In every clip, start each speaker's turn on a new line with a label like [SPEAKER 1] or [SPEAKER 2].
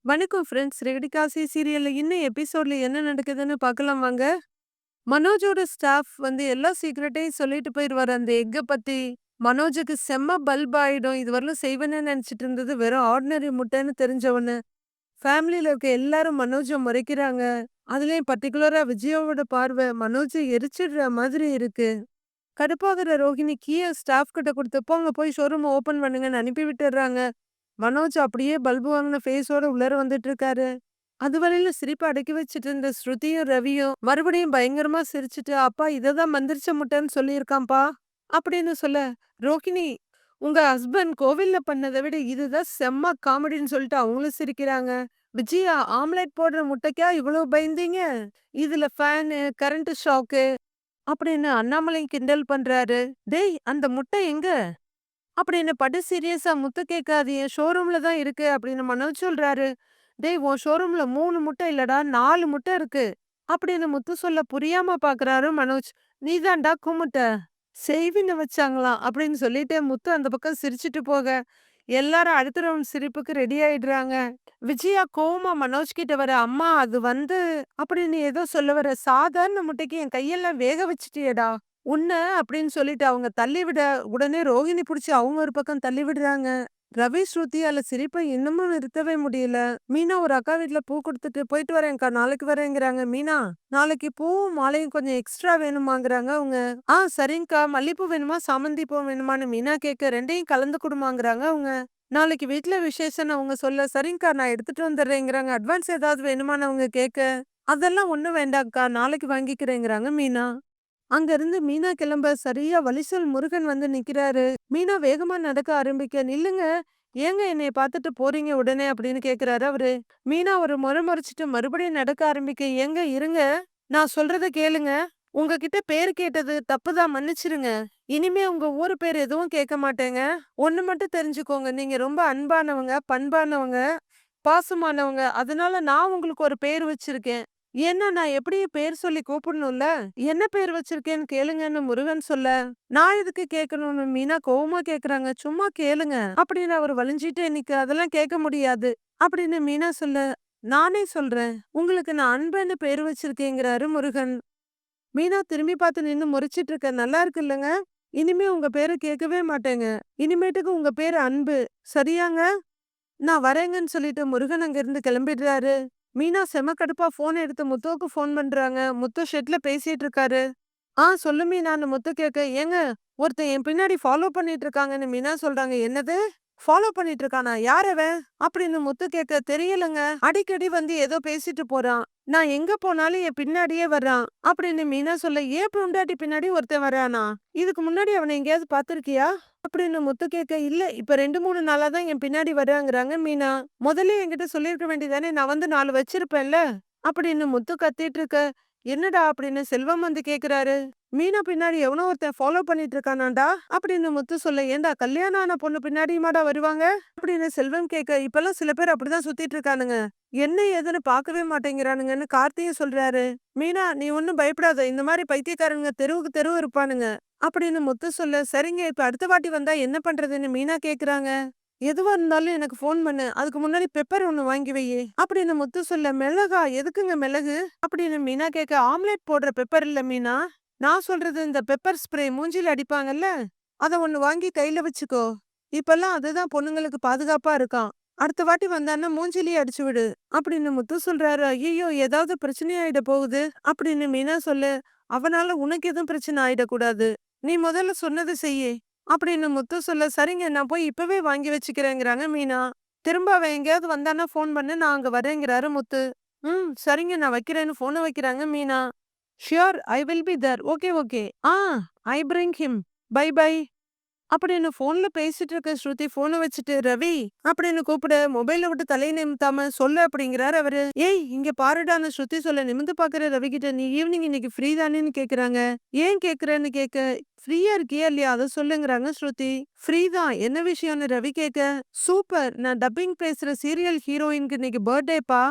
[SPEAKER 1] வணக்கம் ஃப்ரெண்ட்ஸ். ரெகடிகாசி சீரியல்ல இன்னும் எபிசோட்ல என்ன நடக்குதுன்னு பார்க்கலாம் வாங்க. மனோஜோட ஸ்டாஃப் வந்து எல்லா சீக்ரெட்டையும் சொல்லிட்டு போயிருவாரு. அந்த எக்க பத்தி. மனோஜுக்கு செம்ம பல்ப் ஆயிடும். இதுவரையிலும் செய்வேன்னு நெனச்சுட்டு இருந்தது வெறும் ஆர்டினரி முட்டைன்னு தெரிஞ்ச உடனே, ஃபேமிலில இருக்க எல்லாரும் மனோஜ முறைக்கிறாங்க. அதுலயும் பர்ட்டிகுலரா விஜயாவோட பார்வை மனோஜ எரிச்சிடுற மாதிரி இருக்கு. கடுப்பாகுற ரோஹிணி கீய ஸ்டாஃப் கிட்ட குடுத்து, "போங்க போய் ஷோரூம் ஓப்பன் பண்ணுங்கன்னு" அனுப்பி விட்டுர்றாங்க. மனோஜ் அப்படியே பல்பு வாங்குன ஃபேஸோட உள்ளார வந்துட்டு இருக்காரு. அதுவரையிலும் சிரிப்ப அடக்கி வச்சுட்டு இருந்த ஸ்ருதியும், ரவியும் மறுபடியும் பயங்கரமா சிரிச்சுட்டு, "அப்பா இததான் மந்திரிச்ச முட்டைன்னு சொல்லியிருக்கான்ப்பா" அப்படின்னு சொல்ல, "ரோகிணி, உங்க ஹஸ்பண்ட் கோவில்ல பண்ணத விட இதுதான் செம்ம காமெடின்னு" சொல்லிட்டு அவங்களும் சிரிக்கிறாங்க. "விஜயா, ஆம்லெட் போடுற முட்டைக்கா இவ்வளவு பயந்தீங்க? இதுல ஃபேனு, கரண்ட் ஷாக்கு" அப்படின்னு அண்ணாமலை கிண்டல் பண்றாரு. "டேய், அந்த முட்டை எங்க?" அப்படின்னு படு சீரியஸா, "முத்து கேட்காதீங்க, ஷோரூம்ல தான் இருக்கு" அப்படின்னு மனோஜ் சொல்றாரு. "டேய், உன் ஷோரூம்ல 3 முட்டை இல்லடா, 4 முட்டை இருக்கு" அப்படின்னு முத்து சொல்ல புரியாம பாக்குறாரு மனோஜ். "நீ தான்டா குமுட்ட, செய்வின வச்சாங்களாம்" அப்படின்னு சொல்லிட்டு முத்து அந்த பக்கம் சிரிச்சுட்டு போக, எல்லாரும் அடுத்த ரவுண்ட் சிரிப்புக்கு ரெடி ஆயிடுறாங்க. விஜயா கோவமா மனோஜ் கிட்ட வர, "அம்மா அது வந்து" அப்படின்னு ஏதோ சொல்ல வர, "சாதாரண முட்டைக்கு என் கையெல்லாம் வேக வச்சுட்டியேடா உன்ன" அப்படின்னு சொல்லிட்டு அவங்க தள்ளி விட, உடனே ரோகிணி புடிச்சு அவங்க ஒரு பக்கம் தள்ளி விடுறாங்க. ரவி, ஸ்ருதியால சிரிப்பை இன்னமும் நிறுத்தவே முடியல. மீனா ஒரு அக்கா வீட்ல பூ குடுத்துட்டு, "போயிட்டு வரேன்க்கா, நாளைக்கு வரேங்கிறாங்க." மீனா, நாளைக்கு பூவும் மாலையும் கொஞ்சம் எக்ஸ்ட்ரா வேணுமாங்கிறாங்க அவங்க. சரிங்க்கா, மல்லிப்பூ வேணுமா சாமந்தி பூ வேணுமான்னு மீனா கேட்க, "2யும் கலந்து குடுமாங்கிறாங்க அவங்க." நாளைக்கு வீட்ல விசேஷம்னு அவங்க சொல்ல, "சரிங்க்கா, நான் எடுத்துட்டு வந்துடுறேங்கிறாங்க." அட்வான்ஸ் ஏதாவது வேணுமான்னு அவங்க கேட்க, "அதெல்லாம் ஒண்ணும் வேண்டாம்க்கா, நாளைக்கு வாங்கிக்கிறேங்கிறாங்க" மீனா. அங்க இருந்து மீனா கிளம்ப சரியா வழிசல் முருகன் வந்து நிக்கிறாரு. மீனா வேகமா நடக்க ஆரம்பிக்க, "நில்லுங்க, ஏங்க என்னைய பார்த்துட்டு போறீங்க உடனே" அப்படின்னு கேக்குறாரு அவரு. மீனா ஒரு முறை முறைச்சிட்டு மறுபடியும் நடக்க ஆரம்பிக்க, "ஏங்க இருங்க, நான் சொல்றத கேளுங்க. உங்ககிட்ட பேர் கேட்டது தப்புதான், மன்னிச்சிருங்க. இனிமே உங்க ஊரு பேர் எதுவும் கேட்க மாட்டேங்க. ஒண்ணு மட்டும் தெரிஞ்சுக்கோங்க, நீங்க ரொம்ப அன்பானவங்க, பண்பானவங்க, பாசமானவங்க. அதனால நான் உங்களுக்கு ஒரு பேர் வச்சிருக்கேன். ஏன்னா நான் எப்படியும் பேர் சொல்லி கூப்பிடணும்ல. என்ன பேர் வச்சிருக்கேன்னு கேளுங்கன்னு" முருகன் சொல்ல, "நான் எதுக்கு கேட்கணும்னு" மீனா கோவமா கேக்குறாங்க. "சும்மா கேளுங்க" அப்படின்னு அவர் வலிஞ்சிட்டே நிக்க, "அதெல்லாம் கேட்க முடியாது" அப்படின்னு மீனா சொல்ல, "நானே சொல்றேன், உங்களுக்கு நான் அன்புன்னு பேர் வச்சிருக்கேங்கிறாரு முருகன். மீனா திரும்பி பார்த்து நின்னு முறைச்சிட்டு இருக்க, "நல்லா இருக்கு இல்லங்க? இனிமே உங்க பேரை கேட்கவே மாட்டேங்க. இனிமேட்டுக்கு உங்க பேரு அன்பு. சரியாங்க? நான் வரேங்கன்னு" சொல்லிட்டு முருகன் அங்கிருந்து கிளம்பிடுறாரு. மீனா செம கடுப்பா ஃபோன் எடுத்து முத்துவுக்கு ஃபோன் பண்றாங்க. முத்து ஷெட்ல பேசிட்டு இருக்காரு. சொல்லு மீனான்னு முத்து கேட்க, "ஏங்க, ஒருத்தன் என் பின்னாடி ஃபாலோ பண்ணிட்டு இருக்காங்கன்னு" மீனா சொல்றாங்க. "என்னது? ஃபாலோ பண்ணிட்டு இருக்கானா? யார் அவன்?" அப்படின்னு முத்து கேட்க, "தெரியலங்க. அடிக்கடி வந்து ஏதோ பேசிட்டு போறான். நான் எங்க போனாலும் என் பின்னாடியே வர்றான்" அப்படின்னு மீனா சொல்ல, "ஏன் பொண்டாட்டி பின்னாடி ஒருத்தன் வரானா? இதுக்கு முன்னாடி அவனை எங்கேயாவது பார்த்திருக்கியா?" அப்படின்னு முத்து கேட்க, "இல்ல, இப்ப 2, 3 நாளா தான் என் பின்னாடி வராங்கிறாங்க" மீனா. "முதல்ல என்கிட்ட சொல்லியிருக்க வேண்டியதானே, நான் வந்து 4 வச்சிருப்பேன்ல" அப்படின்னு முத்து கத்திட்டு இருக்க, "என்னடா?" அப்படின்னு செல்வம் வந்து கேக்குறாரு. "மீனா பின்னாடி எவனோ ஒருத்தன் ஃபாலோ பண்ணிட்டு இருக்கானாண்டா" அப்படின்னு முத்து சொல்ல, "ஏன்டா, கல்யாணம் ஆன பொண்ணு பின்னாடியுமாடா வருவாங்க?" அப்படின்னு செல்வம் கேட்க, "இப்பெல்லாம் சில பேர் அப்படிதான் சுத்திட்டு இருக்கானுங்க. என்ன ஏதுன்னு பார்க்கவே மாட்டேங்கிறானுங்கன்னு" கார்த்தியும் சொல்றாரு. "மீனா, நீ ஒண்ணும் பயப்படாத, இந்த மாதிரி பைத்தியக்காரனுங்க தெருவுக்கு தெருவு இருப்பானுங்க" அப்படின்னு முத்து சொல்ல, "சரிங்க, இப்ப அடுத்த வாட்டி வந்தா என்ன பண்றதுன்னு" மீனா கேக்குறாங்க. "எதுவா இருந்தாலும் எனக்கு ஃபோன் பண்ணு. அதுக்கு முன்னாடி பெப்பர் ஒண்ணு வாங்கி வையி" அப்படின்னு முத்து சொல்ல, "மிளகா? எதுக்குங்க மிளகு?" அப்படின்னு மீனா கேட்க, "ஆம்லெட் போடுற பெப்பர் இல்ல மீனா. நான் சொல்றது இந்த பெப்பர் ஸ்ப்ரே மூஞ்சில அடிப்பாங்கல்ல, அத ஒண்ணு வாங்கி கையில வச்சுக்கோ. இப்பல்லாம் அதுதான் பொண்ணுங்களுக்கு பாதுகாப்பா இருக்காம். அடுத்த வாட்டி வந்தான்னா மூஞ்சிலயே அடிச்சு விடு" அப்படின்னு முத்து சொல்றாரு. "ஐயையோ, ஏதாவது பிரச்சனை ஆயிட போகுது" அப்படின்னு மீனா சொல்ல, "அவனால உனக்கு எதுவும் பிரச்சனை ஆயிடக்கூடாது. நீ முதல்ல சொன்னது செய்யி" அப்படின்னு முத்து சொல்ல, "சரிங்க, நான் போய் இப்பவே வாங்கி வச்சுக்கிறேங்கிறாங்க" மீனா. திரும்ப அவன் எங்கேயாவது வந்தான்னா ஃபோன் பண்ணு, நான் அங்க வரேங்கிறாரு முத்து. சரிங்க, நான் வைக்கிறேன்னு ஃபோன வைக்கிறாங்க Meena. "Sure, I will be there. Okay, okay. Ah I bring him. Bye, bye" அப்படின்னு ஃபோன்ல பேசிட்டு இருக்க ஸ்ருதி ஃபோன வச்சுட்டு, "ரவி" அப்படின்னு கூப்பிட, மொபைல விட்டு தலைய நிமித்தாம, "சொல்லு" அப்படிங்கிறாரு அவரு. "ஏய், இங்க பாருடான்னு" ஸ்ருதி சொல்ல, நிமிந்து பாக்குற ரவி கிட்ட, "நீ ஈவினிங் இன்னைக்கு ஃப்ரீ தானேன்னு" கேக்குறாங்க. "ஏன் கேக்குறேன்னு" கேட்க, "ஃப்ரீயா இருக்கியா இல்லையா அத சொல்லுங்கிறாங்க ஸ்ருதி. "ஃப்ரீ தான், என்ன விஷயம்னு" ரவி கேட்க, "சூப்பர், நான் டப்பிங் பேசுற சீரியல் ஹீரோயினுக்கு இன்னைக்கு பர்த்டேப்பா.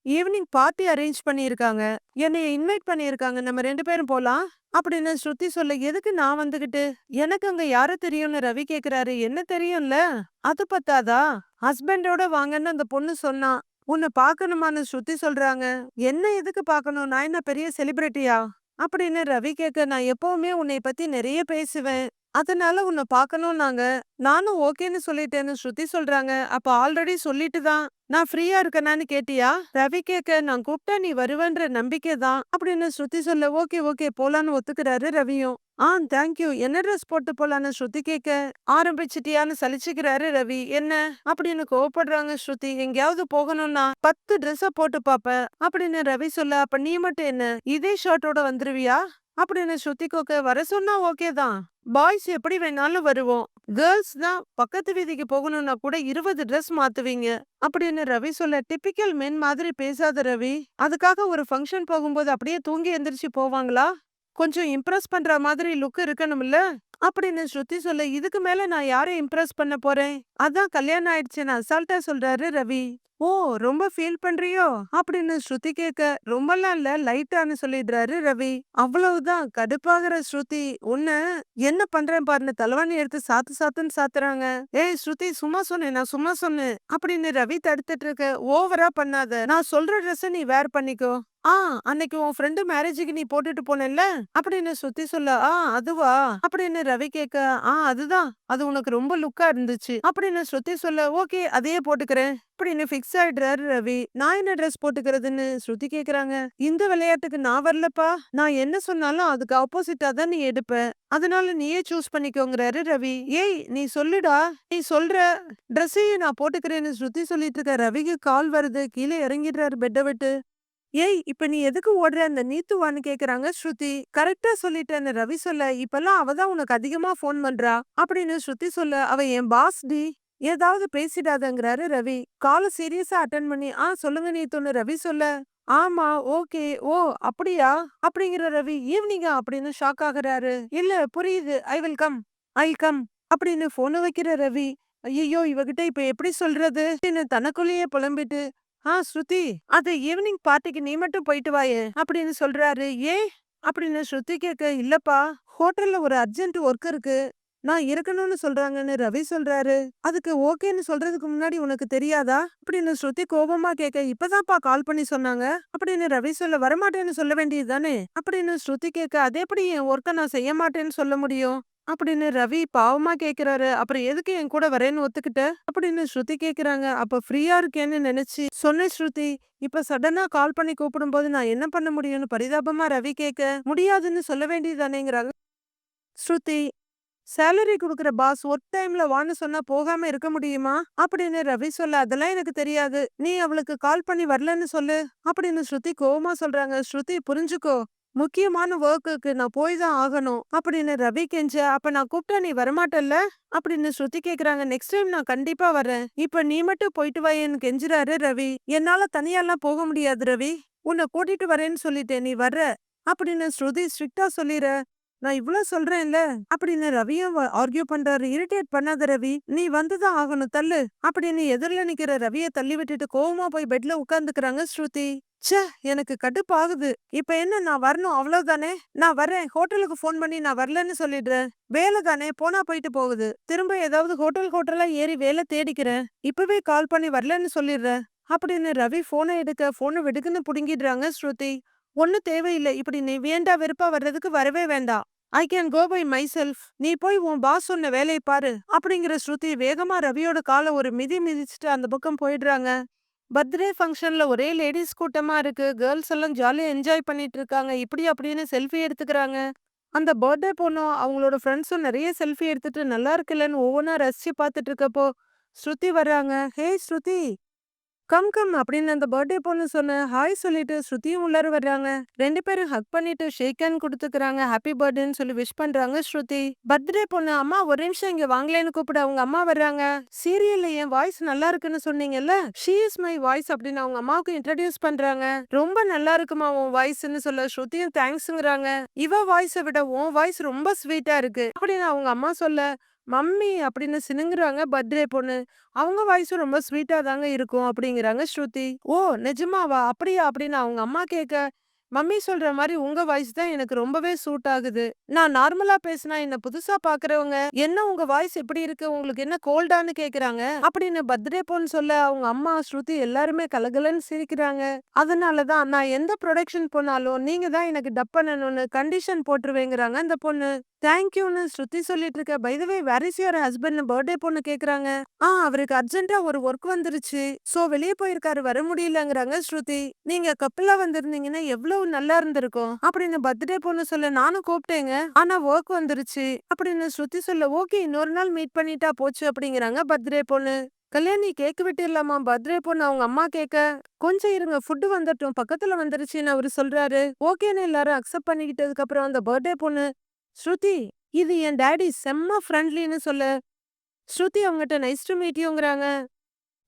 [SPEAKER 1] ஈவினிங் பார்ட்டி அரேஞ்ச் பண்ணியிருக்காங்க. என்னைய இன்வைட் பண்ணியிருக்காங்க. நம்ம 2 பேரும் போலாம்" அப்படின்னு ஸ்ருதி சொல்ல, "எதுக்கு நான் வந்துகிட்டு?" "எனக்கு அங்க யார தெரியும்னு" ரவி கேக்குறாரு. "என்ன தெரியும்ல? அது பத்தாதா? ஹஸ்பண்டோட வாங்கன்னு அந்த பொண்ணு சொன்னா" உன்னை பார்க்கணுமான்னு ஸ்ருதி சொல்றாங்க. என்ன எதுக்கு பார்க்கணும்? நான் என்ன பெரிய செலிபிரிட்டியா? அப்படின்னு ரவி கேட்க, நான் எப்பவுமே உன்னை பத்தி நிறைய பேசுவேன். அதனால உன்னை பார்க்கணும்னாங்க. நானும் ஓகேன்னு சொல்லிட்டேன்னு ஸ்ருதி சொல்றாங்க. அப்ப ஆல்ரெடி சொல்லிட்டு தான் நான் ஃப்ரீயா இருக்கேனான்னு கேட்டியா? ரவி கேட்க, நான் கூப்பிட்டா நீ வருவன்ற நம்பிக்கை தான் அப்படின்னு ஸ்ருதி சொல்ல, ஓகே ஓகே போலான்னு ஒத்துக்கிறாரு ரவியும். தேங்க்யூ. என்ன ட்ரெஸ் போட்டு போலான்னு ஸ்ருதி கேட்க, ஆரம்பிச்சிட்டியான்னு சலிச்சுக்கிறாரு ரவி. என்ன அப்படின்னு கோவப்படுறாங்க ஸ்ருதி. எங்கேயாவது போகணும்னா 10 ட்ரெஸ்ஸ போட்டு பாப்ப அப்படின்னு ரவி சொல்ல, அப்ப நீ மட்டும் என்ன இதே ஷர்ட்டோட வந்துருவியா? அப்படின்னு ஸ்ருதி கோக்க, வர சொன்னா ஓகே தான். பாய்ஸ் எப்படி வேணாலும் வருவோம். கேர்ள்ஸ் தான் பக்கத்து வீதிக்கு போகணும்னா கூட 20 ட்ரெஸ் மாத்துவீங்க அப்படின்னு ரவி சொல்ல, டிபிக்கல் மென் மாதிரி பேசாத ரவி. அதுக்காக ஒரு ஃபங்க்ஷன் போகும்போது அப்படியே தூங்கி எந்திரிச்சு போவாங்களா? கொஞ்சம் இம்ப்ரெஸ் பண்ற மாதிரி லுக் இருக்கணும்ல அப்படின்னு ஸ்ருதி சொல்ல, இதுக்கு மேல நான் யாரை இம்ப்ரெஸ் பண்ண போறேன்? அதான் கல்யாணம் ஆயிடுச்சுன்னு அசால்ட்டா சொல்றாரு ரவி. ஓ, ரொம்ப ஃபீல் பண்றியோ அப்படின்னு ஸ்ருதி கேட்க, ரொம்பலாம் இல்ல லைட்டான்னு சொல்லிடுறாரு ரவி. அவ்வளவுதான். கடுப்பாகிற ஸ்ருதி, உன்ன என்ன பண்றேன் பாருன்னு தலைவாணி எடுத்து சாத்து சாத்துன்னு சாத்துறாங்க. ஏய் ஸ்ருதி, சும்மா சொன்னேன், நான் சும்மா சொன்னேன் அப்படின்னு ரவி தடுத்துட்டு இருக்க. ஓவரா பண்ணாத, நான் சொல்ற ட்ரெஸ் நீ வேர் பண்ணிக்கோ. ஆ அன்னைக்கு உன் ஃப்ரெண்டு மேரேஜுக்கு நீ போட்டுட்டு போனேல்ல அப்படின்னு ஸ்ருதி சொல்ல, அதுவா அப்படின்னு ரவி கேட்க, அதுதான், அது உனக்கு ரொம்ப லுக்கா இருந்துச்சு அப்படின்னு ஸ்ருதி சொல்ல, ஓகே அதையே போட்டுக்கிறேன் அப்படின்னு ஃபிக்ஸ் ஆயிடுறாரு ரவி. நான் என்ன ட்ரெஸ் போட்டுக்கிறதுன்னு ஸ்ருதி கேக்குறாங்க. இந்த விளையாட்டுக்கு நான் வரலப்பா. நான் என்ன சொன்னாலும் அதுக்கு ஆப்போசிட்டா தான் நீ எடுப்ப. அதனால நீயே சூஸ் பண்ணிக்கோங்கிறாரு ரவி. ஏய் நீ சொல்லுடா, நீ சொல்ற ட்ரெஸ்ஸையும் நான் போட்டுக்கிறேன்னு ஸ்ருதி சொல்லிட்டு இருக்க. ரவிக்கு கால் வருது. கீழே இறங்கிடுறாரு பெட்டை விட்டு. ஏய் இப்ப நீ எதுக்கு ஓடுற? அந்த நீத்துவான்னு கேக்குறாங்க ஸ்ருதி. கரெக்டா சொல்லிட்டேன்னு ரவி சொல்ல, இப்பெல்லாம் அவ தான் உனக்கு அதிகமா ஃபோன் பண்றா அப்படின்னு ஸ்ருதி சொல்ல, அவ என் பாஸ் டி, ஏதாவது பேசிடாதங்கிறாரு ரவி. கால சீரியஸா அட்டன் பண்ணி, சொல்லுங்க நீத்துன்னு ரவி சொல்ல, ஆமா ஓகே ஓ அப்படியா அப்படிங்கிற ரவி. ஈவினிங்கா அப்படின்னு ஷாக் ஆகுறாரு. இல்ல புரியுது, I will come, I come அப்படின்னு போன வைக்கிற ரவி. ஐயோ இவகிட்ட இப்ப எப்படி சொல்றது தனக்குள்ளேயே புலம்பிட்டு, ஸ்ருதி, அது ஈவினிங் பார்ட்டிக்கு நீ மட்டும் போயிட்டு வாயே அப்படின்னு சொல்றாரு. ஏன் அப்படின்னு ஸ்ருதி கேட்க, இல்லப்பா ஹோட்டல்ல ஒரு அர்ஜென்ட் ஒர்க் இருக்கு, நான் இருக்கணும்னு சொல்றாங்கன்னு ரவி சொல்றாரு. அதுக்கு ஓகேன்னு சொல்றதுக்கு முன்னாடி உனக்கு தெரியாதா அப்படின்னு ஸ்ருதி கோபமா கேட்க, இப்பதான்ப்பா கால் பண்ணி சொன்னாங்க அப்படின்னு ரவி சொல்ல, வரமாட்டேன்னு சொல்ல வேண்டியது தானே அப்படின்னு ஸ்ருதி கேட்க, அதே எப்படி என் ஒர்க்கை நான் செய்ய மாட்டேன்னு சொல்ல முடியும் அப்படின்னு ரவி பாவமா கேக்குறாரு. அப்புறம் எதுக்கு என் கூட வரேன்னு ஒத்துக்கிட்ட அப்படின்னு ஸ்ருதி கேக்குறாங்க. அப்ப ஃப்ரீயா இருக்கேன்னு நினைச்சு சொன்னேன் ஸ்ருதி. இப்ப சடனா கால் பண்ணி கூப்பிடும் போது நான் என்ன பண்ண முடியும்னு பரிதாபமா ரவி கேட்க, முடியாதுன்னு சொல்ல வேண்டியதானேங்கிறாங்க ஸ்ருதி. சேலரி குடுக்குற பாஸ் ஒர்க் டைம்ல வான்னு சொன்னா போகாம இருக்க முடியுமா அப்படின்னு ரவி சொல்ல, அதெல்லாம் எனக்கு தெரியாது, நீ அவளுக்கு கால் பண்ணி வரலன்னு சொல்லு அப்படின்னு ஸ்ருதி கோவமா சொல்றாங்க. ஸ்ருதி புரிஞ்சுக்கோ, முக்கியமான ஒர்க்குக்கு நான் போய் தான் ஆகணும் அப்படின்னு ரவி கெஞ்ச, அப்ப நான் கூப்பிட்டா நீ வரமாட்டல்ல அப்படின்னு ஸ்ருதி கேக்குறாங்க. நெக்ஸ்ட் டைம் நான் கண்டிப்பா வரேன், இப்ப நீ மட்டும் போயிட்டு வாயேன்னு கெஞ்சுறாரு ரவி. என்னால தனியாலாம் போக முடியாது ரவி, உன்னை கூட்டிட்டு வரேன்னு சொல்லிட்டேன், நீ வர்ற அப்படின்னு ஸ்ருதி ஸ்ட்ரிக்டா சொல்லிற. நான் இவ்ளோ சொல்றேன்ல அப்படின்னு ரவியும் ஆர்கியூ பண்றாரு. இரிட்டேட் பண்ணாத ரவி, நீ வந்துதான் ஆகணும் தள்ளு அப்படின்னு எதிரில நிக்கிற ரவிய தள்ளி விட்டுட்டு கோவமா போய் பெட்ல உட்கார்ந்துக்கிறாங்க ஸ்ருதி. ச்சே, எனக்கு கடுப்பாகுது. இப்ப என்ன நான் வரணும் அவ்வளவுதானே? நான் வரேன், ஹோட்டலுக்கு போன் பண்ணி நான் வரலன்னு சொல்லிடுறேன். வேலை தானே போனா போயிட்டு போகுது, திரும்ப ஏதாவது ஹோட்டலா ஏறி வேலை தேடிக்கிறேன், இப்பவே கால் பண்ணி வரலன்னு சொல்லிடுறேன் அப்படின்னு ரவி போனை எடுக்க போனை வெடுக்குன்னு புடுங்கிடுறாங்க ஸ்ருதி. ஒண்ணு தேவையில்லை, இப்படி நீ வேண்டா வெறுப்பா வர்றதுக்கு வரவே வேண்டாம். I can go by myself, நீ போய் உன் பாஸ் சொன்ன வேலையை பாரு அப்படிங்கிற ஸ்ருதி வேகமா ரவியோட காலை ஒரு மிதி மிதிச்சுட்டு அந்த பக்கம் போயிடுறாங்க. பர்த்டே ஃபங்க்ஷன்ல ஒரே லேடிஸ் கூட்டமா இருக்கு. கேர்ள்ஸ் எல்லாம் ஜாலியா என்ஜாய் பண்ணிட்டு இருக்காங்க. இப்படி அப்படின்னு செல்ஃபி எடுத்துக்கிறாங்க. அந்த பர்த்டே பொண்ணும் அவங்களோட ஃப்ரெண்ட்ஸும் நிறைய செல்ஃபி எடுத்துட்டு நல்லா இருக்குல்லன்னு ஒவ்வொன்றா ரசிச்சு பார்த்துட்டு இருக்கப்போ ஸ்ருதி வர்றாங்க. ஹே ஸ்ருதி, கம் கம் அப்படின்னு அந்த பர்த்டே பொண்ணு சொன்ன ஹாய் சொல்லிட்டு ஸ்ருதியும் உள்ளார வர்றாங்க. 2 பேரும் ஹக் பண்ணிட்டு ஷேக் ஹேண்ட் கொடுத்துக்கிறாங்க. ஹாப்பி பர்த்டேன்னு சொல்லி விஷ் பண்றாங்க ஸ்ருதி. பர்த்டே பொண்ணு, அம்மா ஒரு நிமிஷம் இங்க வாங்கலேன்னு கூப்பிட அவங்க அம்மா வர்றாங்க. சீரியல்ல என் வாய்ஸ் நல்லா இருக்குன்னு சொன்னீங்கல்ல, ஷீ இஸ் மை வாய்ஸ் அப்படின்னு அவங்க அம்மாவுக்கு இன்ட்ரடியூஸ் பண்றாங்க. ரொம்ப நல்லா இருக்குமா உன் வாய்ஸ்ன்னு சொல்ல ஸ்ருதியும் தேங்க்ஸ்ங்கிறாங்க. இவ வாய்ஸை விட உன் வாய்ஸ் ரொம்ப ஸ்வீட்டா இருக்கு அப்படின்னு அவங்க அம்மா சொல்ல, மம்மி அப்படின்னு சினுங்குறாங்க பர்த்டே பொண்ணு. அவங்க வாய்ஸும் ரொம்ப ஸ்வீட்டா தாங்க இருக்கும் அப்படிங்கிறாங்க ஸ்ருதி. ஓ நிஜமாவா அப்படியா அப்படின்னு அவங்க அம்மா கேட்க, மம்மி சொல்ற மாரி உங்க வாய்ஸ் தான் எனக்கு ரொம்பவே சூட் ஆகுது. நான் நார்மலா பேசினா என்ன புதுசா பார்க்குறவங்க, "என்ன உங்க வாய்ஸ் இப்படி இருக்கு? உங்களுக்கு என்ன கோல்டான்னு?" கேட்குறாங்க. அப்படின்னு பர்த்டே பொண்ணு சொல்ல, அவங்க அம்மா, ஸ்ருதி எல்லாருமே கலகலன்னு சிரிக்கிறாங்க. அதனால தான் நான் எந்த புரொடக்ஷன் போனாலும், நீங்க தான் எனக்கு டப் பண்ணணும்னு கண்டிஷன் போட்டுருவேங்கிறாங்க அந்த பொண்ணு. தேங்க் யூன்னு ஸ்ருதி சொல்லிட்டு இருக்க. By the way where is your ஹஸ்பண்ட்ன்னு பர்த்டே பொண்ணு கேட்குறாங்க. அவருக்கு அர்ஜென்ட்டா ஒரு ஒர்க் வந்துருச்சு. சோ வெளிய போயிருக்காரு வர முடியலங்கிறாங்க ஸ்ருதி. நீங்க கப்பிலா வந்திருந்தீங்கன்னா எவ்வளவு நல்லா இருந்திருக்கும் அப்படின்னு பர்த்டே பொண்ணு சொல்ல நானும் கூப்பிட்டேங்க. ஆனா ஒர்க் வந்துருச்சு அப்படின்னு ஸ்ருதி சொல்ல ஓகே இன்னொரு நாள் மீட் பண்ணிட்டா போச்சு அப்படிங்கிறாங்க பர்த்டே பொண்ணு. கல்யாணி கேக் வெட்டிடலாமா பர்த்டே பொண்ணு அவங்க அம்மா கேட்க. கொஞ்சம் இருங்க ஃபுட்டு வந்துட்டோம் பக்கத்துல வந்துருச்சுன்னு அவரு சொல்றாரு. ஓகேன்னு எல்லாரும் அக்செப்ட் பண்ணிக்கிட்டதுக்கு அப்புறம் அந்த பர்த்டே பொண்ணு ஸ்ருதி இது என் டாடி செம்ம ஃப்ரெண்ட்லின்னு சொல்ல ஸ்ருதி அவங்ககிட்ட நைஸ் டு மீட் யூங்கிறாங்க.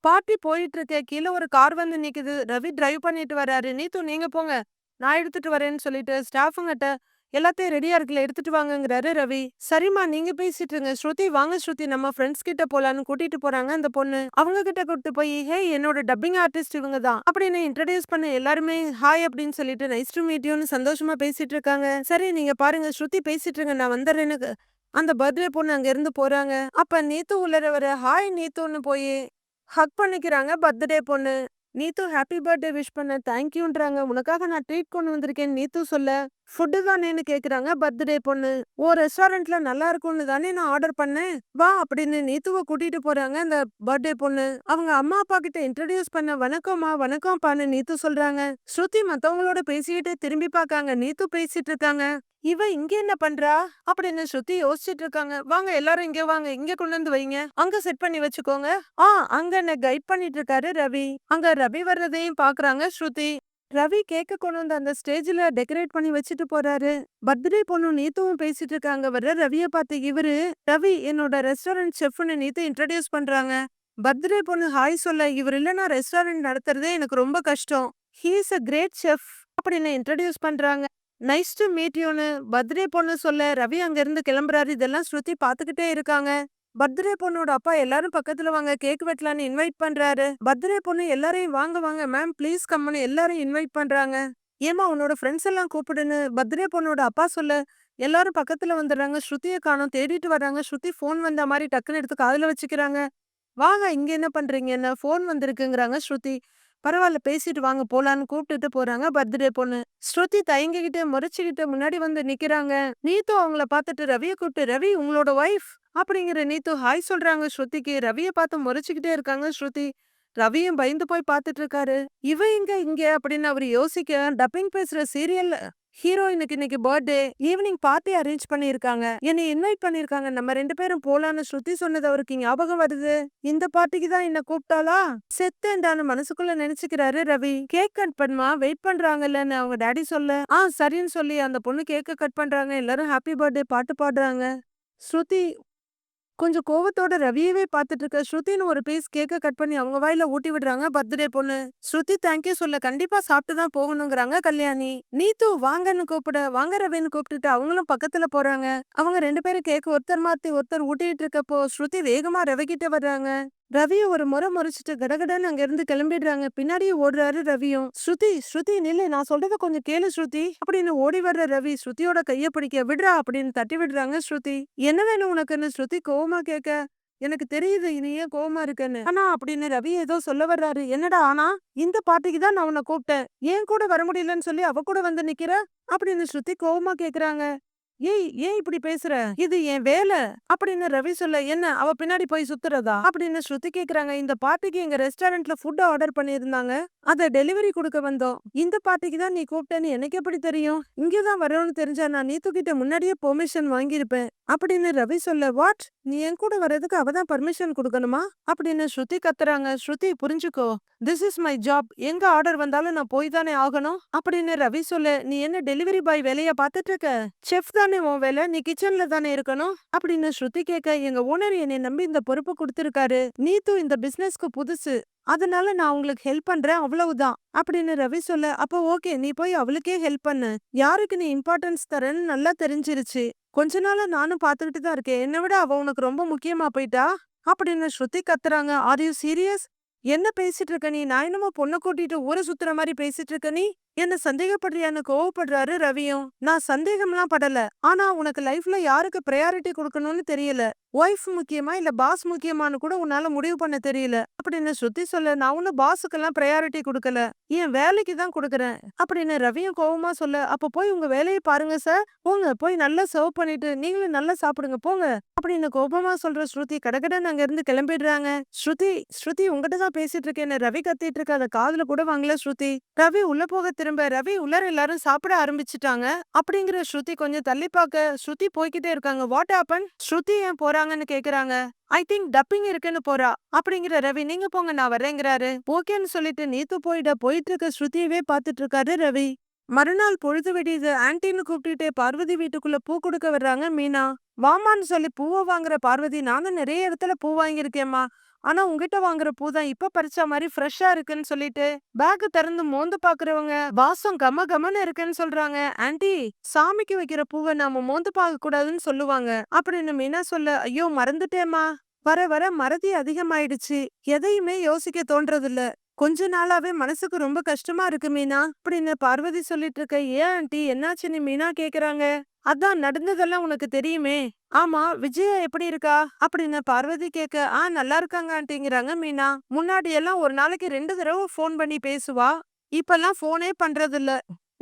[SPEAKER 1] பார்ட்டி போயிட்டு இருக்கு. கீழ ஒரு கார் வந்து நிக்குது. ரவி டிரைவ் பண்ணிட்டு வராரு. "நீத்து நீங்க போங்க. நான் எடுத்துட்டு வரேன்னு" சொல்லிட்டு ஸ்டாஃப்ங்கிட்ட எல்லாத்தையும் ரெடியா இருக்குல்ல எடுத்துட்டு வாங்கங்கிறாரு ரவி. "சரிம்மா நீங்க பேசிட்டு இருங்க. ஸ்ருதி வாங்க ஸ்ருதி நம்ம ஃப்ரெண்ட்ஸ் கிட்ட போலான்னு" கூட்டிட்டு போறாங்க அந்த பொண்ணு. அவங்க கிட்ட கூட்டிட்டு போய் "ஹே என்னோட டப்பிங் ஆர்டிஸ்ட் இவங்க தான்" அப்படின்னு இன்ட்ரோடியூஸ் பண்ண எல்லாருமே ஹாய் அப்படின்னு சொல்லிட்டு நைஸ் டு மீட் யூன்னு சந்தோஷமா பேசிட்டு இருக்காங்க. "சரி நீங்க பாருங்க ஸ்ருதி பேசிட்டு இருங்க நான் வந்துடுறேன்னு" அந்த பர்த்டே பொண்ணு அங்க இருந்து போறாங்க. அப்ப நீத்து உள்ளர வர ஹாய் நீத்துன்னு போய் ஹக் பண்ணிக்கிறாங்க பர்த்டே பொண்ணு. "நீத்து ஹாப்பி பர்த்டே விஷ் பண்ண தேங்க் யூன்றாங்க. உனக்காக நான் ட்ரீட் கொண்டு வந்திருக்கேன்னு" நீத்து சொல்ல, "ஃபுட்டு தானேன்னு" கேக்குறாங்க பர்த்டே பொண்ணு. "ஓ ரெஸ்டாரண்ட்ல நல்லா இருக்கும்னு தானே நான் ஆர்டர் பண்ணேன். வா" அப்படின்னு நீத்துவ கூட்டிட்டு போறாங்க அந்த பர்த்டே பொண்ணு. அவங்க அம்மா அப்பா கிட்ட இன்ட்ரோடியூஸ் பண்ண "வணக்கம்மா வணக்கம்ப்பான்னு" நீத்து சொல்றாங்க. ஸ்ருதி மத்தவங்களோட பேசிக்கிட்டே திரும்பி பார்க்காங்க. நீத்து பேசிட்டு இருக்காங்க. இவ இங்க என்ன பண்றா அப்படின்னு ஸ்ருதி யோசிச்சுட்டு இருக்காங்க. "வாங்க எல்லாரும் இங்க வாங்க. இங்க கொண்டு வந்து வைங்க. அங்க செட் பண்ணி வச்சுக்கோங்க." அங்க என்ன கைட் பண்ணிட்டு இருக்காரு ரவி. அங்க ரவி வர்றதையும் பாக்குறாங்க ஸ்ருதி. ரவி கேக்க கொண்டு வந்து அந்த ஸ்டேஜ்ல டெக்கரேட் பண்ணி வச்சுட்டு போறாரு. பர்த்டே பொண்ணு நீத்துவும் பேசிட்டு இருக்காங்க. வர்ற ரவிய பார்த்து இவரு ரவி என்னோட ரெஸ்டாரண்ட் செஃப்னு நீத்து இன்ட்ரோடியூஸ் பண்றாங்க. பர்த்டே பொண்ணு ஹாய் சொல்ல இவர் இல்லனா ரெஸ்டாரண்ட் நடத்துறதே எனக்கு ரொம்ப கஷ்டம். He is a great chef அப்படின்னு இன்ட்ரோடியூஸ் பண்றாங்க. நைஸ் டு மீட் யூன்னு பர்த்டே பொண்ணு சொல்ல ரவி அங்க இருந்து கிளம்புறாரு. இதெல்லாம் ஸ்ருதி பாத்துக்கிட்டே இருக்காங்க. பர்த்டே பொண்ணோட அப்பா எல்லாரும் பக்கத்துல வாங்க கேக் வெட்டலான்னு இன்வைட் பண்றாரு. பர்த்டே பொண்ணு எல்லாரையும் வாங்க வாங்க மேம் ப்ளீஸ் கம்னு எல்லாரும் இன்வைட் பண்றாங்க. ஏமா உன்னோட ஃப்ரெண்ட்ஸ் எல்லாம் கூப்பிடுன்னு பர்த்டே பொண்ணோட அப்பா சொல்ல எல்லாரும் பக்கத்துல வந்துடுறாங்க. ஸ்ருதிய காணோம் தேடிட்டு வர்றாங்க. ஸ்ருதி ஃபோன் வந்த மாதிரி டக்குன்னு எடுத்து காதுல வச்சுக்கிறாங்க. வாங்க இங்க என்ன பண்றீங்க என்ன ஃபோன் வந்திருக்குங்கிறாங்க ஸ்ருதி. பரவாயில்ல பேசிட்டு வாங்க போலான்னு கூப்பிட்டுட்டு போறாங்க பர்த்டே பொண்ணு. ஸ்ருதி தயங்கிக்கிட்டு முறைச்சுக்கிட்டு முன்னாடி வந்து நிக்கிறாங்க. நீத்து அவங்கள பார்த்துட்டு ரவிய கூப்பிட்டு ரவி உங்களோட ஒய்ஃப் அப்படிங்கிற நீத்து ஹாய் சொல்றாங்க ஸ்ருதிக்கு. ரவிய பார்த்து முறைச்சுக்கிட்டே இருக்காங்க ஸ்ருதி. ரவியும் பயந்து போய் பார்த்துட்டு இருக்காரு. இவ எங்க இங்க அப்படின்னு அவரு யோசிக்க டப்பிங் பேசுற சீரியல் ஹீரோயினுக்கு இன்னைக்கு பர்த்டே ஈவினிங் பார்ட்டி அரேஞ்ச் பண்ணிருக்காங்க. என்னை இன்வைட் பண்ணிருக்காங்க. நம்ம 2 பேரும் போலான்னு ஸ்ருதி சொன்னது அவருக்கு ஞாபகம் வருது. இந்த பார்ட்டிக்கு தான் என்ன கூப்பிட்டாளா? செத்தேன்டான்னு மனசுக்குள்ள நினைச்சுக்கிறாரு ரவி. கேக் கட் பண்ணுமா வெயிட் பண்றாங்கல்லன்னு அவங்க டாடி சொல்ல சரின்னு சொல்லி அந்த பொண்ணு கேக்க கட் பண்றாங்க. எல்லாரும் ஹாப்பி பர்த்டே பாட்டு பாடுறாங்க. ஸ்ருதி கொஞ்சம் கோவத்தோட ரவியவே பார்த்துட்டு இருக்க. ஸ்ருதின்னு ஒரு பீஸ் கேக்க கட் பண்ணி அவங்க வாயில ஊட்டி விடுறாங்க பர்த்டே பொண்ணு. ஸ்ருதி தேங்க்யூ சொல்ல கண்டிப்பா சாப்பிட்டு தான் போகணுங்கிறாங்க கல்யாணி. நீத்து வாங்கன்னு கூப்பிட வாங்க ரவின்னு கூப்பிட்டுட்டு அவங்களும் பக்கத்துல போறாங்க. அவங்க 2 பேரும் கேக் ஒருத்தர் மாத்தி ஒருத்தர் ஊட்டிட்டு இருக்கப்போ ஸ்ருதி வேகமா ரவி கிட்ட வர்றாங்க. ரவிய ஒரு முறை முறைச்சிட்டு கடகடன்னு அங்க இருந்து கிளம்பிடுறாங்க. பின்னாடியே ஓடுறாரு ரவியும். ஸ்ருதி ஸ்ருதி நில்லு நான் சொல்றத கொஞ்சம் கேளு ஸ்ருதி அப்படின்னு ஓடி வர்ற ரவி ஸ்ருதியோட கைய பிடிக்க விடுறா அப்படின்னு தட்டி விடுறாங்க ஸ்ருதி. என்ன வேணும் உனக்குன்னு ஸ்ருதி கோவமா கேட்க எனக்கு தெரியுது நீ ஏன் கோவமா இருக்கன்னு ஆனா அப்படின்னு ரவி ஏதோ சொல்ல வர்றாரு. என்னடா ஆனா இந்த பார்ட்டிக்கு தான் நான் உன்னை கூப்பிட்டேன். ஏன் கூட வர முடியலன்னு சொல்லி அவ கூட வந்து நிக்கிற அப்படின்னு ஸ்ருதி கோவமா கேக்குறாங்க. ஏய் ஏன் இப்படி பேசுற இது என் வேலை அப்படின்னு ரவி சொல்ல என்ன அவ பின்னாடி போய் சுத்துறதா அப்படின்னு ஸ்ருதி கேக்குறாங்க. இந்த பார்ட்டிக்கு எங்க ரெஸ்டாரண்ட்ல ஃபுட் ஆர்டர் பண்ணியிருந்தாங்க. அத டெலிவரி கொடுக்க வந்தோம். இந்த பார்ட்டிக்கு தான் நீ கூப்பிட்டேன்னு எனக்கு எப்படி தெரியும்? இங்கதான் வரணும்னு தெரிஞ்சா நான் நீத்து கிட்ட முன்னாடியே பெர்மிஷன் வாங்கியிருப்பேன் அப்படின்னு ரவி சொல்ல வாட் நீ என் கூட வர்றதுக்கு அவதான் பர்மிஷன் கொடுக்கணுமா அப்படின்னு ஸ்ருதி கத்துறாங்க. ஸ்ருதி புரிஞ்சுக்கோ திஸ் இஸ் மை ஜாப். எங்க ஆர்டர் வந்தாலும் நான் போய் தானே ஆகணும் அப்படின்னு ரவி சொல்ல நீ என்ன டெலிவரி பாய் வேலையா பாத்துட்டு இருக்க? செஃப் தானே உன் வேலை. நீ கிச்சன்ல தானே இருக்கணும் அப்படின்னு ஸ்ருதி கேட்க எங்க ஓனர் என்னை நம்பி இந்த பொறுப்பு கொடுத்திருக்காரு. நீத்து இந்த பிசினஸ்க்கு புதுசு. அதனால நான் உங்களுக்கு ஹெல்ப் பண்றேன் அவ்வளவுதான் அப்படின்னு ரவி சொல்ல அப்போ ஓகே நீ போய் அவளுக்கே ஹெல்ப் பண்ணு. யாருக்கு நீ இம்பார்ட்டன்ஸ் தரேன்னு நல்லா தெரிஞ்சிருச்சு. கொஞ்ச நாளா நானும் பாத்துக்கிட்டு தான் இருக்கேன். என்னை விட அவ உனக்கு ரொம்ப முக்கியமா போயிட்டா அப்படின்னு ஸ்ருதி கத்துறாங்க. Are you serious? என்ன பேசிட்டு இருக்க நீ? நான் என்னமோ பொண்ணை கூட்டிட்டு ஊரை சுத்துற மாதிரி பேசிட்டு இருக்க நீ என்ன சந்தேகப்படுறியான்னு கோவப்படுறாரு ரவியும். நான் சந்தேகம்லாம் படல. ஆனா உனக்கு லைஃப்ல யாருக்கு பிரையாரிட்டி குடுக்கணும்னு தெரியல. ஒய்ஃப் முக்கியமா இல்ல பாஸ் முக்கியமான்னு கூட உன்னால முடிவு பண்ண தெரியல அப்படின்னு ஸ்ருதி சொல்ல, நான் ஒன்னும் பாஸுக்கெல்லாம் பிரையாரிட்டி குடுக்கல. என் வேலைக்கு தான் குடுக்கறேன் அப்படின்னு ரவியும் கோவமா சொல்ல, அப்ப போய் உங்க வேலையை பாருங்க சார். போங்க போய் நல்லா சர்வ் பண்ணிட்டு நீங்களும் நல்லா சாப்பிடுங்க போங்க அப்படின்னு கோபமா சொல்ற ஸ்ருதி கடகடன்னு அங்க இருந்து கிளம்பிடுறாங்க. ஸ்ருதி ஸ்ருதி உங்ககிட்ட தான் பேசிட்டு இருக்கேன்னு ரவி கத்திட்டு இருக்க, அத காதுல கூட வாங்கல ஸ்ருதி. ரவி உள்ள போக திரும்ப ரவி உள்ளார எல்லாரும் சாப்பிட ஆரம்பிச்சுட்டாங்க. அப்படிங்கிற ஸ்ருதி கொஞ்சம் தள்ளி பார்க்க ஸ்ருதி போய்கிட்டே இருக்காங்க. What happen? ஸ்ருதி ஏன் போறாங்கன்னு கேக்குறாங்க. ஐ திங்க் டப்பிங் இருக்குன்னு போறா அப்படிங்கிற ரவி. நீங்க போங்க நான் வரேங்கிறாரு. ஓகேன்னு சொல்லிட்டு நீத்து போயிட்டு இருக்க ஸ்ருதியவே பாத்துட்டு இருக்காரு ரவி. மறுநாள் பொழுது விடியுது. ஆன்ட்டின்னு கூப்பிட்டுட்டே பார்வதி வீட்டுக்குள்ள பூ கொடுக்க வர்றாங்க மீனா. வாமான்னு சொல்லி பூவை வாங்குற பார்வதி, நானும் நிறைய இடத்துல பூ வாங்கியிருக்கேம்மா, ஆனா உங்ககிட்ட வாங்குற பூ தான் இப்ப பறிச்ச மாதிரி ஃப்ரெஷ்ஷா இருக்குன்னு சொல்லிட்டு பேக் திறந்து மோந்து பாக்குறவங்க வாசம் கம கமன்னு இருக்குன்னு சொல்றாங்க. ஆன்ட்டி, சாமிக்கு வைக்கிற பூவை நாம மோந்து பார்க்க கூடாதுன்னு சொல்லுவாங்க அப்படின்னு மீனா சொல்ல, ஐயோ மறந்துட்டேம்மா, வர வர மறதி அதிகமாயிடுச்சு, எதையுமே யோசிக்க தோன்றதில்ல, கொஞ்ச நாளாவே மனசுக்கு ரொம்ப கஷ்டமா இருக்கு மீனா அப்படின்னு பார்வதி சொல்லிட்டு இருக்க. ஏன் ஆன்ட்டி என்னாச்சுன்னு மீனா கேக்குறாங்க. அதான் நடந்ததெல்லாம் உனக்கு தெரியுமே. ஆமா, விஜயா எப்படி இருக்கா அப்படின்னு பார்வதி கேட்க, நல்லா இருக்காங்க ஆன்ட்டிங்கிறாங்க மீனா. முன்னாடி எல்லாம் ஒரு நாளைக்கு 2 தடவை ஃபோன் பண்ணி பேசுவா, இப்பெல்லாம் ஃபோனே பண்றது இல்ல.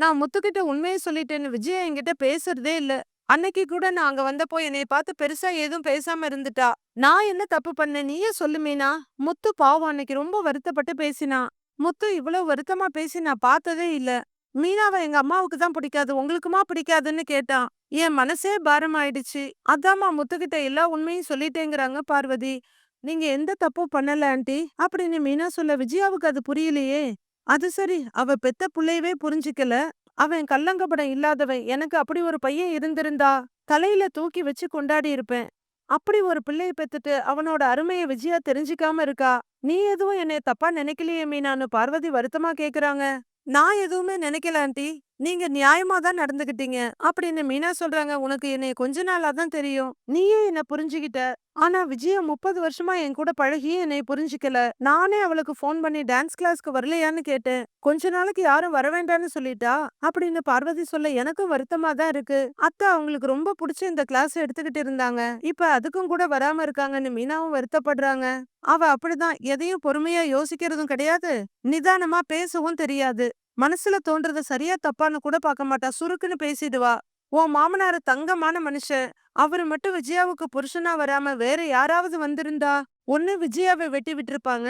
[SPEAKER 1] நான் முத்துக்கிட்ட உண்மையை சொல்லிட்டேன்னு விஜயா என்கிட்ட பேசுறதே இல்ல. அன்னைக்கு கூட நான் அங்க வந்தப்போ என்னைய பார்த்து பெருசா ஏதும் பேசாம இருந்துட்டா. நான் என்ன தப்பு பண்ணேன் நீயே சொல்லு மீனா. முத்து பாவம் அன்னைக்கு ரொம்ப வருத்தப்பட்டு பேசினா. முத்து இவ்வளவு வருத்தமா பேசி நான் பார்த்ததே இல்ல. மீனாவை எங்க அம்மாவுக்கு தான் பிடிக்காது, உங்களுக்குமா பிடிக்காதுன்னு கேட்டான். என் மனசே பாரமாயிடுச்சு. அதாம்மா முத்துக்கிட்ட எல்லா உண்மையும் சொல்லிட்டேங்கிறாங்க பார்வதி. நீங்க எந்த தப்பும் பண்ணல ஆன்ட்டி அப்படின்னு மீனா சொல்ல, விஜயாவுக்கு அது புரியலையே. அது சரி, அவ பெத்த புள்ளையவே புரிஞ்சுக்கல. அவன் கள்ளங்கபடம் இல்லாதவன். எனக்கு அப்படி ஒரு பையன் இருந்திருந்தா தலையில தூக்கி வச்சு கொண்டாடி இருப்பேன். அப்படி ஒரு பிள்ளைய பெத்துட்டு அவனோட அருமைய விஜயா தெரிஞ்சுக்காம இருக்கா. நீ எதுவும் என்னைய தப்பா நினைக்கலையே மீனான்னு பார்வதி வருத்தமா கேக்குறாங்க. நான் எதுவுமே நினைக்கல ஆன்ட்டி, நீங்க நியாயமா தான் நடந்துகிட்டீங்க அப்படின்னு மீனா சொல்றாங்க. உனக்கு என்னைய கொஞ்ச நாளா தான் தெரியும், நீயும் என்ன புரிஞ்சுகிட்ட. ஆனா விஜயா 30 வருஷமா என் கூட பழகி என்னை புரிஞ்சுக்கல. நானே அவளுக்கு ஃபோன் பண்ணி டான்ஸ் கிளாஸ்க்கு வரலையான்னு கேட்டேன். கொஞ்ச நாளைக்கு யாரும் வர வேண்டாம்னு சொல்லிட்டா அப்படின்னு பார்வதி சொல்ல, எனக்கும் வருத்தமா தான் இருக்கு. அத்தை அவங்களுக்கு ரொம்ப பிடிச்ச இந்த கிளாஸ் எடுத்துக்கிட்டு இருந்தாங்க, இப்ப அதுக்கும் கூட வராம இருக்காங்கன்னு மீனாவும் வருத்தப்படுறாங்க. அவ அப்படிதான், எதையும் பொறுமையா யோசிக்கிறதும் கிடையாது, நிதானமா பேசவும் தெரியாது. மனசுல தோன்றத சரியா தப்பான்னு கூட பார்க்க மாட்டா, சுருக்குன்னு பேசிடுவா. உன் மாமனாரு தங்கமான மனுஷன், அவரு மட்டும் விஜயாவுக்கு புருஷனா வராம வேற யாராவது வந்திருந்தா ஒண்ணு விஜயாவை வெட்டி விட்டுருப்பாங்க,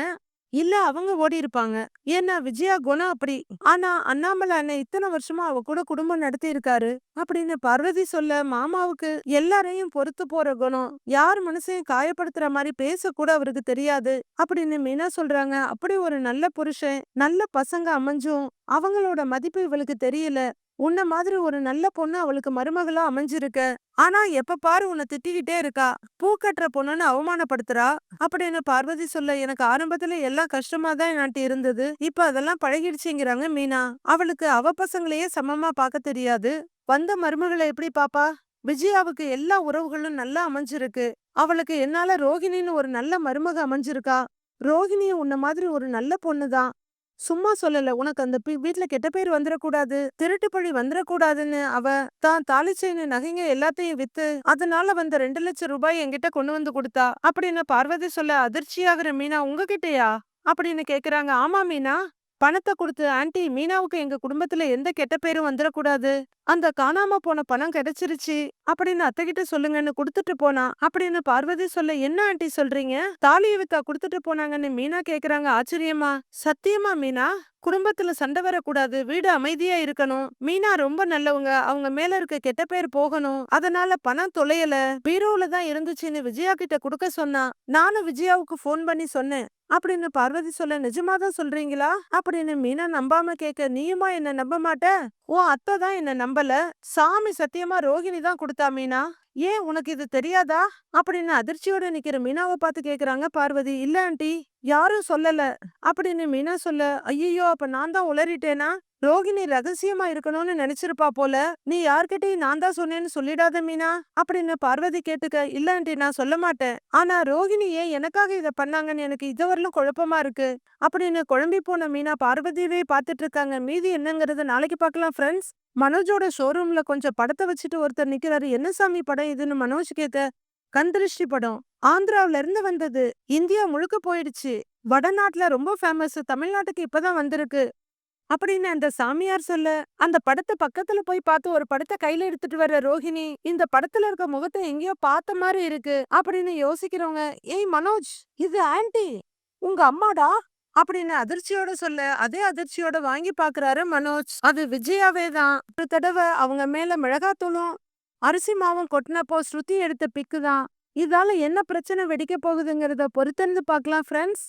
[SPEAKER 1] இல்ல அவங்க ஓடி இருப்பாங்க. ஏன்னா விஜயா குணம் அப்படி. ஆனா அண்ணாமலை அண்ணன் இத்தனை வருஷமா அவ கூட குடும்பம் நடத்தி இருக்காரு அப்படின்னு பார்வதி சொல்ல, மாமாவுக்கு எல்லாரையும் பொறுத்து போற குணம், யார் மனசையும் காயப்படுத்துற மாதிரி பேச கூட அவருக்கு தெரியாது அப்படின்னு மீனா சொல்றாங்க. அப்படி ஒரு நல்ல புருஷன் நல்ல பசங்க அமைஞ்சும் அவங்களோட மதிப்பு இவளுக்கு தெரியல. உன்ன மாதிரி ஒரு நல்ல பொண்ணு அவளுக்கு மருமகளா அமைஞ்சிருக்க, ஆனா எப்ப பாரு உன்னை திட்டிக்கிட்டே இருக்கா, பூ கட்டுற பொண்ணுன்னு அவமானப்படுத்துறா அப்படின்னு பார்வதி சொல்ல, எனக்கு ஆரம்பத்துல எல்லாம் கஷ்டமா தான் நாட்டி இருந்தது, இப்ப அதெல்லாம் பழகிடுச்சுங்கிறாங்க மீனா. அவளுக்கு அவ பசங்களையே சமமா பார்க்க தெரியாது, வந்த மருமகளை எப்படி பாப்பா. விஜயாவுக்கு எல்லா உறவுகளும் நல்லா அமைஞ்சிருக்கு. அவளுக்கு என்னால ரோகிணின்னு ஒரு நல்ல மருமக அமைஞ்சிருக்கா. ரோகிணியும் உன்ன மாதிரி ஒரு நல்ல பொண்ணுதான். சும்மா சொல்லல, உனக்கு அந்த வீட்ல கெட்ட பேர் வந்துடக்கூடாது, திருட்டு பழி வந்துடக்கூடாதுன்னு அவ தான் தாலி செயின் நகைங்க எல்லாத்தையும் வித்து அதனால வந்த 2 லட்சம் ரூபாய் என்கிட்ட கொண்டு வந்து கொடுத்தா அப்படின்னு பார்வதி சொல்ல, அதிர்ச்சியாகிற மீனா, உங்ககிட்டயா அப்படின்னு கேக்குறாங்க. ஆமா மீனா, பணத்தை கொடுத்து ஆன்ட்டி மீனாவுக்கு எங்க குடும்பத்துல எந்த கெட்ட பேரும் வந்துடக்கூடாது, அந்த காணாம போன பணம் கிடைச்சிருச்சு அப்படின்னு அத்தைகிட்ட சொல்லுங்கன்னு கொடுத்துட்டு போனா அப்படின்னு பார்வதி சொல்ல, என்ன ஆன்ட்டி சொல்றீங்க, தாலியை வித்தா கொடுத்துட்டு போனாங்கன்னு மீனா கேக்குறாங்க ஆச்சரியமா. சத்தியமா மீனா, குடும்பத்துல சண்டை வரக்கூடாது, வீடு அமைதியா இருக்கணும், மீனா ரொம்ப நல்லவங்க, அவங்க மேல இருக்க கெட்ட பேர் போகணும், அதனால பணம் தொலையல, பீரோல தான் இருந்துச்சுன்னு விஜயா கிட்ட கொடுக்க சொன்னா, நானும் விஜயாவுக்கு போன் பண்ணி சொன்னேன் அப்படின்னு பார்வதி சொல்ல, நிஜமாதான் சொல்றீங்களா அப்படின்னு மீனா நம்பாம கேட்க, நீயுமா என்ன நம்ப மாட்ட, உன் அத்தை தான் என்ன நம்பல, சாமி சத்தியமா ரோகிணி தான் கொடுத்தா மீனா, ஏன் உனக்கு இது தெரியாதா அப்படின்னு அதிர்ச்சியோட நிக்கிற மீனாவை பார்த்து கேக்குறாங்க பார்வதி. இல்ல ஆன்ட்டி, யாரும் சொல்லல அப்படின்னு மீனா சொல்ல, ஐயோ அப்ப நான் தான் உளறிட்டேனா, ரோகிணி ரகசியமா இருக்கணும்னு நினைச்சிருப்பா போல. நீ யார்கிட்டயும் நான் தான் சொன்னேன்னு சொல்லிடாத மீனா அப்படின்னு பார்வதி கேட்டுக்க. இல்ல ஆண்டி, நான் சொல்ல மாட்டேன். ஆனா ரோகிணி ஏன் எனக்காக இத பண்ணாங்கன்னு எனக்கு இதுவரையிலும் குழப்பமா இருக்கு அப்படின்னு குழம்பி போன மீனா பார்வதியவே பார்த்துட்டு இருக்காங்க. மீதி என்னங்கறத நாளைக்கு பார்க்கலாம் ஃப்ரெண்ட்ஸ். மனோஜோட ஷோரூம்ல கொஞ்சம் படத்தை வச்சுட்டு ஒருத்தர் நிக்கிறாரு. என்ன சாமி படம் இதுன்னு மனோஜ் கேட்க, கண்திருஷ்டி படம். ஆந்திராவுல இருந்து வந்தது. இந்தியா முழுக்க போயிடுச்சு. வடநாட்டுல ரொம்ப ஃபேமஸ். தமிழ்நாட்டுக்கு இப்பதான் வந்திருக்கு அப்படின்னு அந்த சாமியார் சொல்ல, அந்த படத்தை பக்கத்துல போய் பார்த்து ஒரு படத்தை கையில எடுத்துட்டு வர்ற ரோஹிணி, இந்த படத்துல இருக்க முகத்தை எங்கேயோ பார்த்த மாதிரி இருக்கு அப்படின்னு யோசிக்கிறவங்க, ஏய் மனோஜ், இது ஆன்ட்டி, உங்க அம்மாடா அப்படின்னு அதிர்ச்சியோட சொல்ல, அதே அதிர்ச்சியோட வாங்கி பாக்குறாரு மனோஜ். அது விஜயாவே தான். ஒரு தடவை அவங்க மேல மிளகாத்தூளும் அரிசி மாவும் கொட்டினப்போ ஸ்ருதி எடுத்த பிக்கு தான். இதால என்ன பிரச்சனை வெடிக்க போகுதுங்கிறத பொறுத்திருந்து பார்க்கலாம் ஃப்ரெண்ட்ஸ்.